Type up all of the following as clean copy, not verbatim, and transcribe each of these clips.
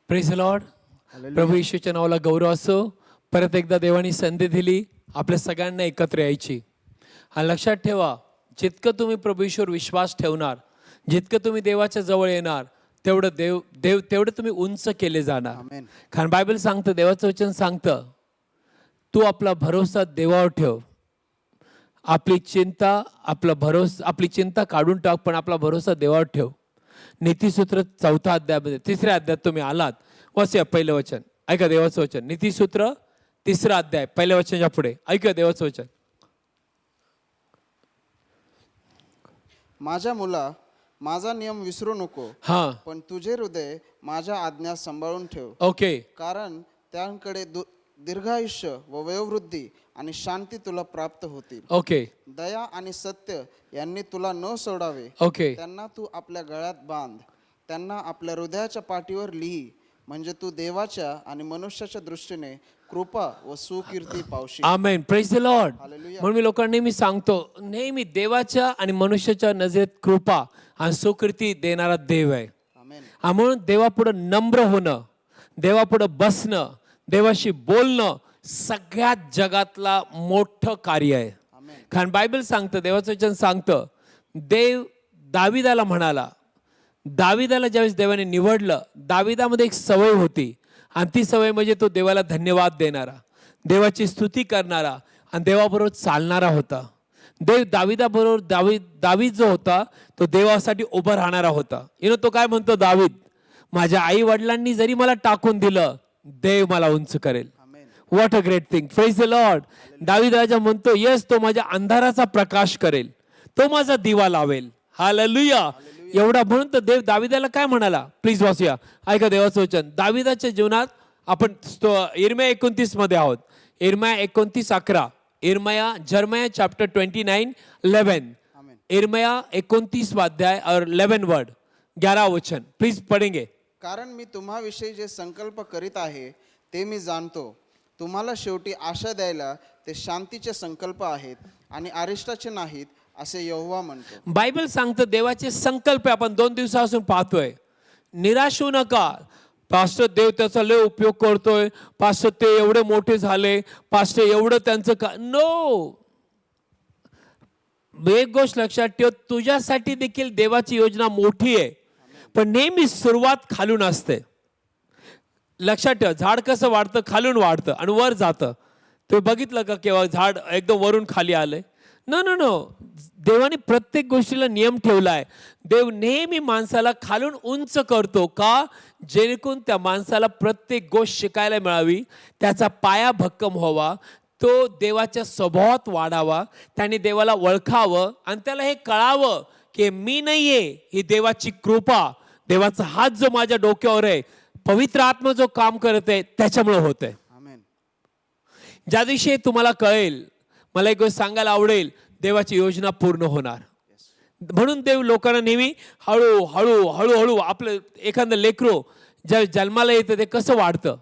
Praise the lord. प्रभू येशूच्या नावाला गौरव असो. परत एकदा देवानी संधी दिली आपल्या सगळ्यांना एकत्र यायची. आणि लक्षात ठेवा, जितकं तुम्ही प्रभू येशूवर विश्वास ठेवणार, जितकं तुम्ही देवाच्या जवळ येणार, तेवढं तेवढं तुम्ही उंच केले जाणार. कारण बायबल सांगतं, देवाचं वचन सांगतं, तू आपला भरोसा देवावर ठेव. आपली चिंता काढून टाक, पण आपला भरोसा देवावर ठेव. नीतिसूत्र 4 अध्यायामध्ये 3 अध्यायात तुम्ही आलात. वाचूया पहिलं वचन. ऐका देवाचं वचन. नीतिसूत्र 3 अध्याय पहिल्या वचनाच्या पुढे ऐका देवाचं वचन. माझ्या मुला, माझा नियम विसरू नको, हा, पण तुझे हृदय माझ्या आज्ञा सांभाळून ठेव. ओके. कारण त्यांकडे दीर्घायुष्य व वयोवृद्धी आणि शांती तुला प्राप्त होतील. ओके. दया आणि सत्य यांनी तुला न सोडावे. ओके. त्यांना तू आपल्या गळ्यात बांध, त्यांना आपल्या हृदयाच्या पाठीवर लिही, म्हणजे तू देवाच्या आणि मनुष्याच्या दृष्टीने कृपा व सुकीर्ती पावशील. Amen. Praise the lord. Hallelujah. म्हणून मी लोकांना नेहमी सांगतो, नेहमी देवाच्या आणि मनुष्याच्या नजरेत कृपा आणि सुकृती देणारा देव आहे. आमेन. म्हणून देवापुढं नम्र होणं, देवापुढं बसणं, देवाशी बोलणं सगळ्यात जगातला मोठं कार्य आहे. आमेन. कारण बायबल सांगतं, देवाचं वचन सांगतं, देव दाविदाला म्हणाला, दाविदाला ज्यावेळेस देवाने निवडलं, दाविदामध्ये एक सवय होती, आणि ती सवय म्हणजे तो देवाला धन्यवाद देणारा, देवाची स्तुती करणारा आणि देवाबरोबर चालणारा होता. देव दाविदाबरोबर दावीद जो होता तो देवासाठी उभं राहणारा होता. तो काय म्हणतो, दावीद, माझ्या आई वडिलांनी जरी मला टाकून दिलं, देव मला उंच करेल. What a great thing. Praise the Lord. दावीद राजा म्हणतो, यस, तो माझ्या अंधाराचा प्रकाश करेल, तो माझा दिवा लावेल. हालेलुया. एवढा म्हणून तर देव दाविदाला काय म्हणाला, प्लीज वाचूया. ऐका देवाचं वचन. दाविदाच्या जीवनात आपण इर्मिया 29 मध्ये आहोत. इर्मिया 29:11. जर्मया चॅप्टर 29:11. इर्मिया 29 अध्याय और 11 वर्ड 11 वचन प्लीज पढ़ेंगे. कारण मी तुम्हाविषयी जे संकल्प करीत आहे ते मी जाणतो. तुम्हाला शेवटी आशा द्यायला ते शांतीचे संकल्प आहेत आणि अरिष्टाचे नाहीत, असे यहोवा म्हणतो. बायबल सांगतं देवाचे संकल्प आपण 2 दिवसापासून पाहतोय. निराश होऊ नका. पास्टर देव त्याचा लय उपयोग करतोय, पास्टर ते एवढे मोठे झाले, पास्टर एवढं त्यांचं का, नो. एक गोष्ट लक्षात ठेव, तुझ्यासाठी देखील देवाची योजना मोठी आहे, पण नेहमी सुरुवात खालून असते. लक्षात ठेव, झाड कसं वाढतं, खालून वाढतं आणि वर जातं. तुम्ही बघितलं का केव्हा झाड एकदम वरून खाली आलंय? No no no. देवाने प्रत्येक गोष्टीला नियम ठेवलाय. देव नेहमी माणसाला खालून उंच करतो का, जेणेकरून त्या माणसाला प्रत्येक गोष्ट शिकायला मिळावी, त्याचा पाया भक्कम व्हावा, तो देवाच्या स्वभावात वाढावा, त्याने देवाला ओळखावं आणि त्याला हे कळावं की मी नाहीये, ही देवाची कृपा, देवाचा हात जो माझ्या डोक्यावर आहे, पवित्र आत्मा जो काम करत आहे, त्याच्यामुळे होत आहे. आमेन. ज्या दिवशी तुम्हाला कळेल, मला एक गोष्ट सांगायला आवडेल, देवाची योजना पूर्ण होणार. म्हणून देव लोकांना नेहमी हळूहळू हळूहळू, आपलं एखादं लेकरो ज्या जन्माला येतं ते कसं वाढतं,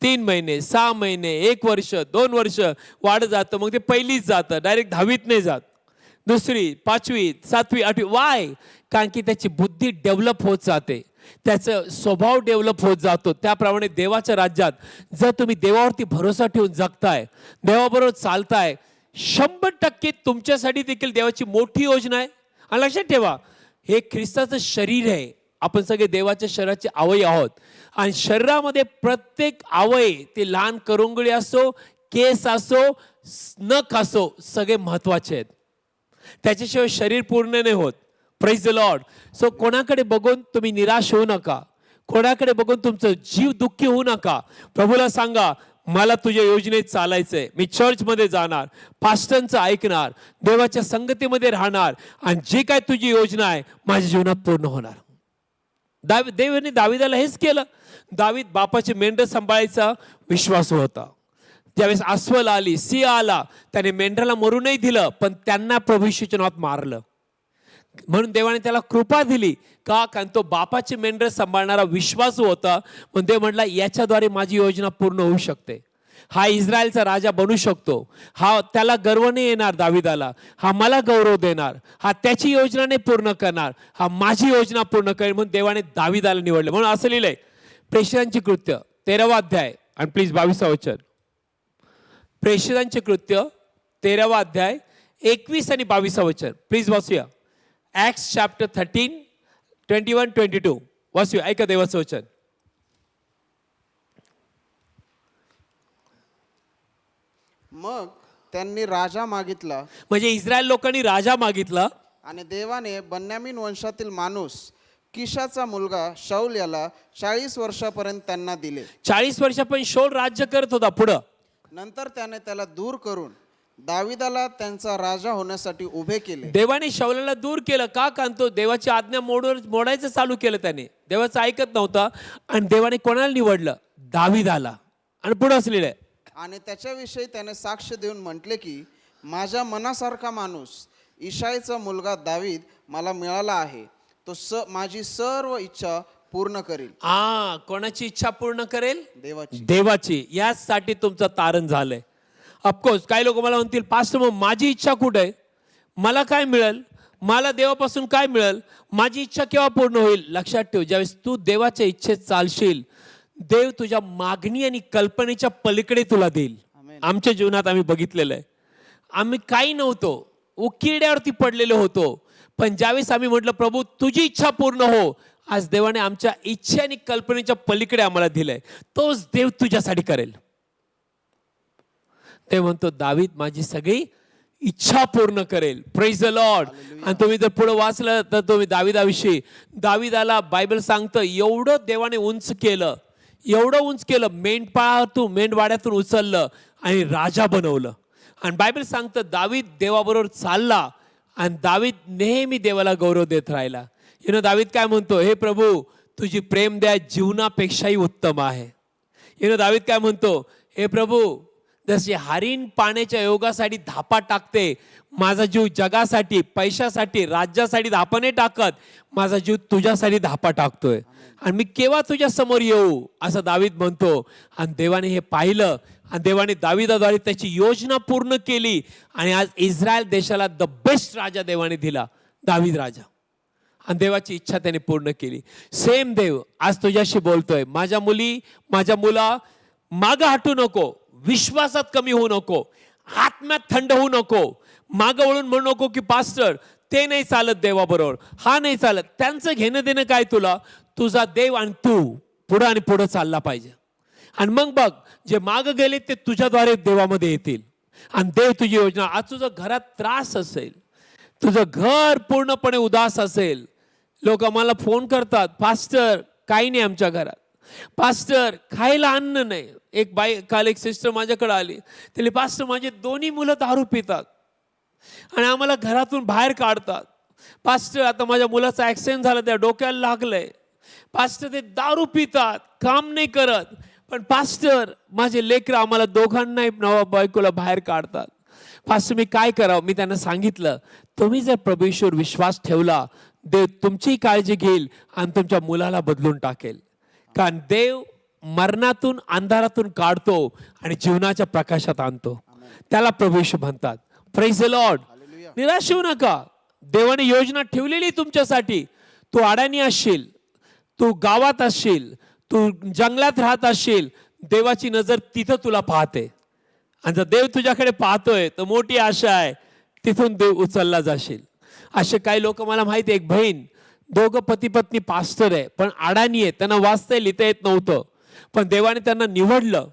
3 महिने 6 महिने 1 वर्ष 2 वर्ष वाढत जातं. मग ते पहिलीच जातं, डायरेक्ट 10वीत नाही जात, 2री 5वी 7वी 8वी. वाय? कारण की त्याची बुद्धी डेव्हलप होत जाते, त्याचा स्वभाव डेव्हलप होत जातो. त्याप्रमाणे देवाच्या राज्यात जर तुम्ही देवावरती भरोसा ठेवून जगताय, देवाबरोबर चालताय, 100% तुमच्यासाठी देखील देवाची मोठी योजना आहे. आणि लक्षात ठेवा, हे ख्रिस्ताचं शरीर आहे. आपण सगळे देवाच्या शरीराचे अवयव आहोत, आणि शरीरामध्ये प्रत्येक अवयव, ते लहान करंगळी असो, केस असो, नख असो, सगळे महत्वाचे आहेत. त्याच्याशिवाय शरीर पूर्ण नाही होत. Praise the Lord. सो कोणाकडे बघून तुम्ही निराश होऊ नका, कोणाकडे बघून तुमचं जीव दुःखी होऊ नका. प्रभूला सांगा, मला तुझ्या योजनेत चालायचंय, मी चर्चमध्ये जाणार, पास्टरचं ऐकणार, देवाच्या संगतीमध्ये राहणार, आणि जे काय तुझी योजना आहे माझ्या जीवनात पूर्ण होणार. देवाने दाविदाला हेच केलं. दावीद बापाचे मेंढर सांभाळायचा विश्वास होता. ज्यावेळेस अस्वल आली, सिंह आला, त्याने मेंढराला मरू नाही दिलं, पण त्यांना प्रभू येशूच्या नावात मारलं. म्हणून देवाने त्याला कृपा दिली का, कारण तो बापाचे मेंढर सांभाळणारा विश्वास होता. पण देव म्हटला, याच्याद्वारे माझी योजना पूर्ण होऊ शकते. हा इस्रायलचा राजा बनू शकतो, हा त्याला गर्व नाही येणार दाविदाला, हा मला गौरव देणार, हा त्याची योजना नाही पूर्ण करणार, हा माझी योजना पूर्ण करेल. म्हणून देवाने दाविदाला निवडले. म्हणून असं लिहिलंय, प्रेषितांची कृत्य 13वा अध्याय आणि प्लीज 22वा वचन. प्रेषितांचे कृत्य 13वा अध्याय 21 आणि 22वा वचन प्लीज वाचूया. ऍक्ट्स चॅप्टर 13 21-22 वाचूया. ऐका देवाचं वचन. मग त्यांनी राजा मागितला म्हणजे इस्रायल लोकांनी राजा मागितला आणि देवाने बन्यामीन वंशातील माणूस किशाचा मुलगा शाऊल याला 40 वर्षापर्यंत त्यांना दिले. 40 वर्षापर्यंत शौल राज्य करत होता. पुढं नंतर त्याने त्याला दूर करून दाविदाला त्यांचा राजा होण्यासाठी उभे केले. देवाने शाऊलाला दूर केलं का? कारण तो देवाची आज्ञा मोडायचं चालू केलं. त्याने देवाचं ऐकत नव्हता आणि देवाने कोणाला निवडलं? दाविदाला. आणि पुढे असलेलं आहे आणि त्याच्याविषयी त्याने साक्ष देऊन म्हटले की माझ्या मनासारखा माणूस इशाईचा मुलगा दावीद मला मिळाला आहे. तो माझी सर्व इच्छा पूर्ण करेल. कोणाची इच्छा पूर्ण करेल? देवाची. देवाची. यासाठी तुमचं तारण झालंय. ऑफकोर्स काही लोक मला म्हणतील पास्टर मग माझी इच्छा कुठे आहे? मला काय मिळेल? मला देवापासून काय मिळेल? माझी इच्छा केव्हा पूर्ण होईल? लक्षात ठेव, ज्यावेळेस तू देवाच्या इच्छेत चालशील देव तुझ्या मागणी आणि कल्पनेच्या पलीकडे तुला देईल. आमच्या जीवनात आम्ही बघितलेलं आहे. आम्ही काही नव्हतो, उकिरड्यावरती पडलेलो होतो, पण ज्यावेळेस आम्ही म्हटलं प्रभू तुझी इच्छा पूर्ण हो, आज देवाने आमच्या इच्छा आणि कल्पनेच्या पलीकडे आम्हाला दिलंय. तोच देव तुझ्यासाठी करेल. ते म्हणतो दावीद माझी सगळी इच्छा पूर्ण करेल. Praise the Lord. आणि तुम्ही जर पुढे वाचलं तर तुम्ही दाविदाविषयी, दाविदाला बायबल सांगतं एवढं देवाने उंच केलं, एवढं उंच केलं, मेंढवाड्यातून उचललं आणि राजा बनवलं. आणि बायबल सांगतं दावीद देवाबरोबर चालला आणि दावीद नेहमी देवाला गौरव देत राहिला. दावीद काय म्हणतो? हे प्रभू तुझी प्रेम दया जीवनापेक्षाही उत्तम आहे. दावीद काय म्हणतो? हे प्रभू जसे हरिण पाण्याच्या योगासाठी धापा टाकते, माझा जीव जगासाठी, पैशासाठी, राज्यासाठी धापा नाही टाकत, माझा जीव तुझ्यासाठी धापा टाकतोय. आणि मी केव्हा तुझ्या समोर येऊ असं दावीद म्हणतो. आणि देवाने हे पाहिलं आणि देवाने दाविदाद्वारे त्याची योजना पूर्ण केली. आणि आज इस्रायल देशाला द बेस्ट राजा देवाने दिला, दावीद राजा. आणि देवाची इच्छा त्याने पूर्ण केली. सेम देव आज तुझ्याशी बोलतोय. माझ्या मुली, माझ्या मुला, मागं हटू नको, विश्वासात कमी होऊ नको, आत्म्यात थंड होऊ नको, मागं वळून म्हणू नको की पास्टर ते नाही चालत देवाबरोबर, हा नाही चालत. त्यांचं घेणं देणं काय तुला? तुझा देव आणि तू पुढं आणि पुढं चालला पाहिजे. आणि मग बघ जे मागं गेले ते तुझ्याद्वारे देवामध्ये येतील आणि देव तुझी योजना. आज तुझं घरात त्रास असेल, तुझं घर पूर्णपणे उदास असेल, लोक मला फोन करतात पास्टर काही नाही आमच्या घरात, पास्टर खायला अन्न नाही. काल एक सिस्टर माझ्याकडे आली, त्याला पास्टर माझे दोन्ही मुलं दारू पितात आणि आम्हाला घरातून बाहेर काढतात. पास्टर आता माझ्या मुलाचा ऍक्सिडेंट झाला, त्या डोक्याला लागलंय. पास्टर ते दारू पितात, काम नाही करत, पण पास्टर माझे लेकरं आम्हाला दोघांनाही नवा बायकोला बाहेर काढतात. पास्टर मी काय करावं? मी त्यांना सांगितलं तुम्ही जर प्रभूवर विश्वास ठेवला देव तुमची काळजी घेईल आणि तुमच्या मुलाला बदलून टाकेल. कारण देव मरणातून अंधारातून काढतो आणि जीवनाच्या प्रकाशात आणतो. त्याला प्रभू येशू म्हणतात. Praise the Lord. निराश होऊ नका. देवाने योजना ठेवलेली तुमच्यासाठी. तू अडाणी असशील, तू गावात असशील, तू जंगलात राहत असशील, देवाची नजर तिथं तुला पाहते. आणि जर देव तुझ्याकडे पाहतोय तर मोठी आशा आहे, तिथून देव उचलला जाशील. असे काही लोक मला माहिती आहे. एक बहीण, दोघं पती पत्नी पास्टर आहे पण अडाणी आहे, त्यांना वाचता लिहिता येत नव्हतं, पण देवाने त्यांना निवडलं.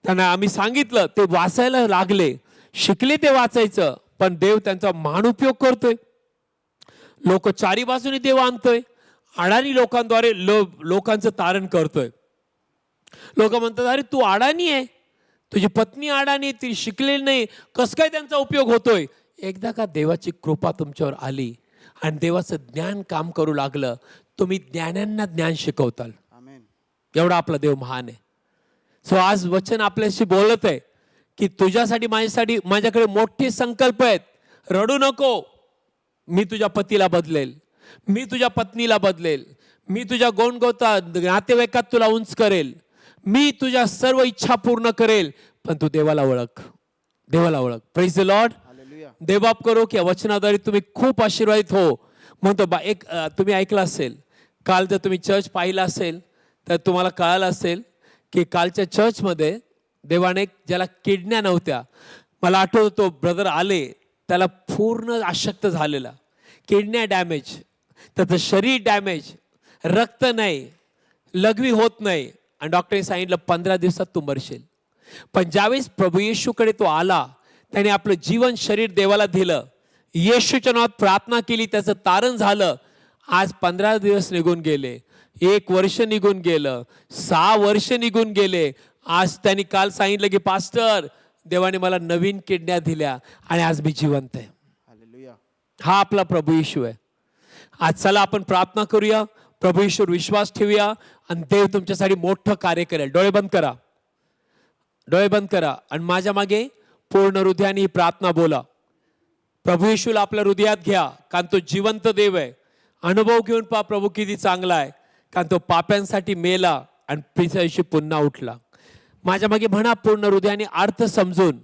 त्यांना आम्ही सांगितलं, ते वाचायला लागले, शिकले ते वाचायचं, पण देव त्यांचा महान उपयोग करतोय. लोक चारी बाजूने देव आणतोय, अडाणी लोकांद्वारे लोकांचं तारण करतोय. लोक म्हणतात अरे तू अडाणी आहे, तुझी पत्नी अडाणी, ती शिकलेली नाही, कसं काय त्यांचा उपयोग होतोय? एकदा का देवाची कृपा तुमच्यावर आली आणि देवाचं ज्ञान काम करू लागलं, तुम्ही ज्ञानांना ज्ञान शिकवताल. एवढा आपला देव महान आहे. सो आज वचन आपल्याशी बोलत आहे की तुझ्यासाठी माझ्यासाठी माझ्याकडे मोठे संकल्प आहेत. रडू नको, मी तुझ्या पतीला बदलेल, मी तुझ्या पत्नीला बदलेल, मी तुझ्या गोणगोता नातेवाईकात तुला उंच करेल, मी तुझ्या सर्व इच्छा पूर्ण करेल. पण तू देवाला ओळख, देवाला ओळख. Praise the Lord. देवबाप करो की वचनाद्वारे तुम्ही खूप आशीर्वादित हो. म्हणतो तुम्ही ऐकलं असेल, काल जर तुम्ही चर्च पाहिला असेल तर तुम्हाला कळालं असेल की कालच्या चर्चमध्ये देवाने ज्याला किडन्या नव्हत्या, मला आठवतो ब्रदर आले, त्याला पूर्ण अशक्त झालेला, किडन्या डॅमेज, त्याचं शरीर डॅमेज, रक्त नाही, लघवी होत नाही, आणि डॉक्टरने सांगितलं 15 दिवसात तू मरशील. पण ज्यावेळेस प्रभू येशूकडे तो आला, त्याने आपलं जीवन शरीर देवाला दिलं, येशूच्या नावात प्रार्थना केली, त्याचं तारण झालं. आज 15 दिवस निघून गेले, 1 वर्ष निघून गेलं, 6 वर्ष निघून गेले. आज त्यांनी काल सांगितलं की पास्टर, देवाने मला नवीन किडन्या दिल्या आणि आज मी जिवंत आहे. हालेलुया. हा आपला प्रभू येशू आहे. आज चला आपण प्रार्थना करूया, प्रभू येशूवर विश्वास ठेवूया आणि देव तुमच्यासाठी मोठं कार्य करेल. डोळे बंद करा, डोळे बंद करा आणि माझ्या मागे पूर्ण हृदयाने ही प्रार्थना बोला. प्रभू येशूला आपल्या हृदयात घ्या, कारण तो जिवंत देव आहे. अनुभव घेऊन पहा प्रभू किती चांगला आहे, कारण तो पाप्यांसाठी मेला आणि तिसऱ्या दिवशी पुन्हा उठला. माझ्या मागे म्हणा पूर्ण हृदयाने अर्थ समजून,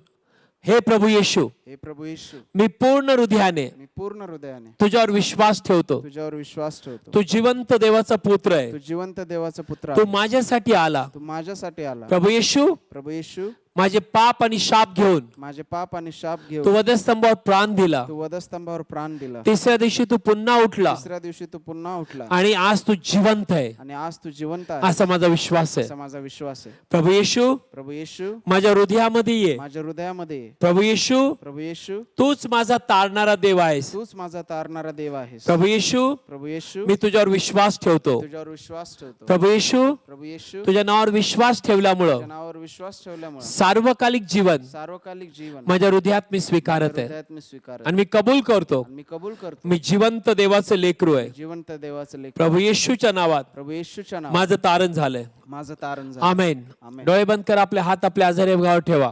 हे प्रभू येशू, हे प्रभू येशू, मी पूर्ण हृदयाने मी पूर्ण हृदयाने तुझ्यावर विश्वास ठेवतो. तुझ्यावर विश्वास ठेवतो. तू जिवंत देवाचा पुत्र आहे. तू जिवंत देवाचा पुत्र तू आहे. माझ्यासाठी आला. तू माझ्यासाठी आला. प्रभू येशू, प्रभू येशू, माझे पाप आणि शाप घेऊन माझे पाप आणि शाप तू घेऊन वधस्तंभावर प्राण दिला. तू वधस्तंभावर प्राण दिला. तिसऱ्या दिवशी तू पुन्हा उठला तिसऱ्या दिवशी तू पुन्हा उठला आणि आज तू जिवंत आहे, आणि आज तू जिवंत आहे, असा माझा विश्वास आहे. असा माझा विश्वास आहे. प्रभू येशू, प्रभू येशू, माझ्या हृदयामध्ये ये. माझ्या हृदयामध्ये ये. प्रभू येशू, प्रभू येशू, तूच माझा तारणारा देव आहेस. तूच माझा तारणारा देव आहेस. प्रभू येशू, प्रभू येशू, मी तुझ्यावर विश्वास ठेवतो. तुझ्यावर विश्वास ठेवतो. प्रभू येशू, प्रभू येशू, तुझ्या नावावर विश्वास ठेवल्यामुळं तुझ्या नावावर विश्वास ठेवल्यामुळे सार्वकालिक जीवन सार्वकालिक जीवन माझ्या हृदयात मी स्वीकारत आहे हृदयात मी स्वीकारतो आणि मी कबूल करतो. आणि मी कबूल करतो. मी जिवंत देवाचं लेकरू आहे. जिवंत देवाचं लेख प्रभू येशूच्या नावात प्रभू येशूच्या नावात माझं तारण झालंय. माझं तारण झालं. आमेन. आमेन. डोळे बंद कर, आपले हात आपल्या आजारी भागावर ठेवा.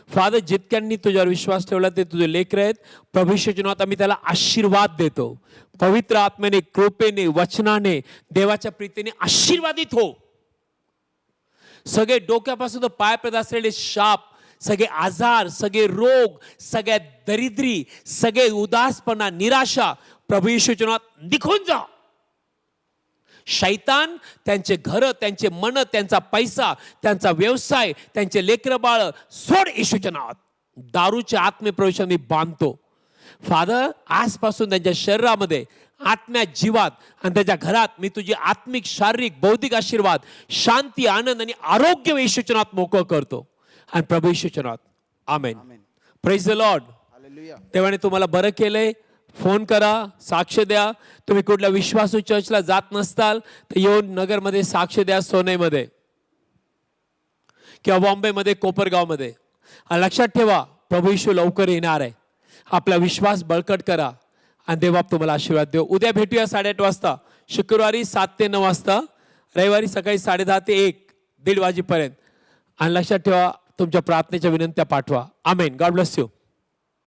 फादर, जितक्यांनी तुझ्यावर विश्वास ठेवला ते तुझे लेकर आहेत. प्रभू येशूच्या नावात आम्ही त्याला आशीर्वाद देतो. पवित्र आत्म्याने, कृपेने, वचनाने, देवाच्या प्रीतीने आशीर्वादित हो. सगळे डोक्यापासून तर पायापर्यंत असलेले शाप, सगळे आजार, सगळे रोग, सगळ्या दरिद्री, सगळे उदासपणा, निराशा प्रभू येशूच्या नावात निघून जा. शैतान, त्यांचे घर, त्यांचे मन, त्यांचा पैसा, त्यांचा व्यवसाय, त्यांचे लेकरं बाळ सोड येशूच्या नावात. दारूच्या आत्मे प्रवेशाने बांधतो. फादर, आजपासून त्यांच्या शरीरामध्ये, आत्म्यात, जीवात आणि त्याच्या घरात मी तुझी आत्मिक, शारीरिक, बौद्धिक आशीर्वाद, शांती, आनंद आणि आरोग्य येशूच्या नावात मोकळं करतो आणि प्रभू येशूच्या नावात. Amen. Amen. Praise the lord. Hallelujah. देवाने तुम्हाला बरं केलंय. फोन करा, साक्ष द्या. तुम्ही कुठल्या विश्वासू चर्चला जात नसताल तर येऊन नगरमध्ये साक्ष द्या, सोनेमध्ये किंवा बॉम्बेमध्ये, कोपरगावमध्ये. आणि लक्षात ठेवा, प्रभू येशू लवकर येणार आहे. आपला विश्वास बळकट करा आणि देवबाप तुम्हाला आशीर्वाद देऊ. उद्या भेटूया 8:30 वाजता, शुक्रवारी 7 ते 9 वाजता, रविवारी सकाळी 10:30 ते 1, 1:30 वाजेपर्यंत. आणि लक्षात ठेवा, तुमच्या प्रार्थनेच्या विनंत्या पाठवा. आमेन. God bless you.